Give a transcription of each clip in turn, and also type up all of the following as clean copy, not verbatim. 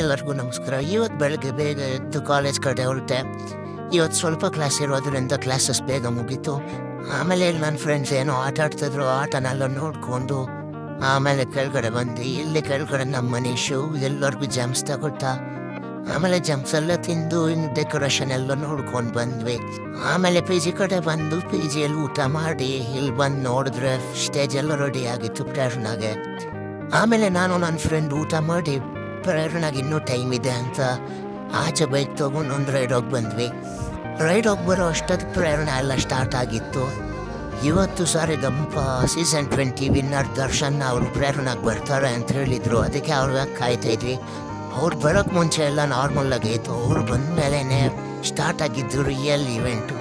ಎಲ್ಲರಿಗೂ ನಮಸ್ಕಾರ. ಇವತ್ತು ಬೆಳಗ್ಗೆ ಬೇಗ ಎದ್ದು ಕಾಲೇಜ್ ಕಡೆ ಹೊರಟೆ. ಇವತ್ತು ಸ್ವಲ್ಪ ಕ್ಲಾಸ್ ಇರೋದ್ರಿಂದ ಕ್ಲಾಸಸ್ ಬೇಗ ಮುಗೀತು. ಆಮೇಲೆ ಇಲ್ಲಿ ನನ್ನ ಫ್ರೆಂಡ್ಸ್ ಏನೋ ಆಟ ಆಡ್ತಿದ್ರು, ಆಟನೆಲ್ಲ ನೋಡಿಕೊಂಡು ಆಮೇಲೆ ಕೆಳಗಡೆ ಬಂದು ಇಲ್ಲಿ ಕೆಳಗಡೆ ನಮ್ಮ ಮನೀಶು ಎಲ್ಲರಿಗೂ ಜಮ್ಸ್ ತಗೊಳ್ತಾ ಆಮೇಲೆ ಜಮ್ಸ್ ಎಲ್ಲ ತಿಂದು ಇನ್ನು ಡೆಕೋರೇಷನ್ ಎಲ್ಲ ನೋಡ್ಕೊಂಡು ಬಂದ್ವಿ. ಆಮೇಲೆ ಪಿ ಜಿ ಕಡೆ ಬಂದು ಪಿ ಜಿಯಲ್ಲಿ ಊಟ ಮಾಡಿ ಇಲ್ಲಿ ಬಂದು ನೋಡಿದ್ರೆ ಸ್ಟೇಜ್ ಎಲ್ಲ ರೆಡಿ ಆಗಿತ್ತು ಪ್ರೇರಣಾಗೆ. ಆಮೇಲೆ ನಾನು ನನ್ನ ಫ್ರೆಂಡ್ ಊಟ ಮಾಡಿ ಪ್ರೇರಣಾಗೆ ಇನ್ನೂ ಟೈಮ್ ಇದೆ ಅಂತ ಆಚೆ ಬೈಕ್ ತೊಗೊಂಡು ಒಂದು ರೈಡ್ ಹೋಗಿ ಬಂದ್ವಿ. ರೈಡ್ ಹೋಗಿ ಬರೋ ಅಷ್ಟೊತ್ತು ಪ್ರೇರಣಾ ಎಲ್ಲ ಸ್ಟಾರ್ಟ್ ಆಗಿತ್ತು. ಇವತ್ತು ಗಂಪ ಸೀಸನ್ 20 ವಿನ್ನರ್ ದರ್ಶನ್ ಅವರು ಪ್ರೇರಣಾಗೆ ಬರ್ತಾರೆ ಅಂತ ಹೇಳಿದರು. ಅದಕ್ಕೆ ಅವ್ರಿಗೆ ಕಾಯ್ತಾ ಇದ್ವಿ. ಅವ್ರು ಬರೋಕ್ಕೆ ಮುಂಚೆ ಎಲ್ಲ ನಾರ್ಮಲ್ ಆಗಿತ್ತು. ಅವ್ರು ಬಂದ ಮೇಲೇ ಸ್ಟಾರ್ಟ್ ಆಗಿದ್ದು ರಿಯಲ್ ಇವೆಂಟು.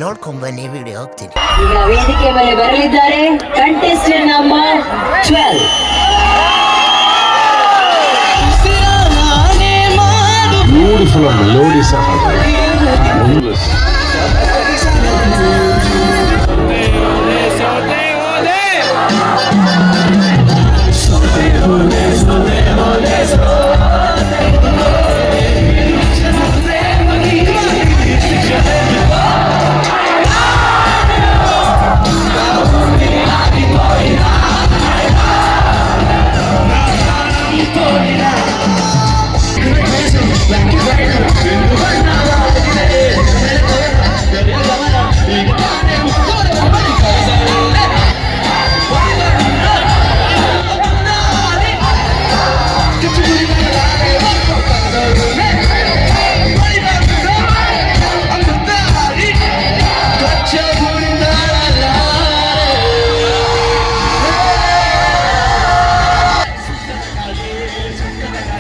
ನೋಡ್ಕೊಂಬನ್ನಿ, ವಿಡಿಯೋ ಹೋಗ್ತೀನಿ. ಈಗ ವೇದಿಕೆ ಮೇಲೆ ಬರಲಿದ್ದಾರೆ contestant number 12. Beautiful on the melody sound. Marvelous.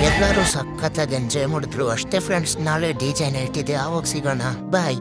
ಎಲ್ಲರೂ ಸಖತ್ತಾಗಿ ಎಂಜಾಯ್ ಮಾಡಿದ್ರು ಅಷ್ಟೇ ಫ್ರೆಂಡ್ಸ್. ನಾಳೆ DJ ನೈಟ್ ಇದೆ, ಆವಾಗ ಸಿಗೋಣ. ಬಾಯ್.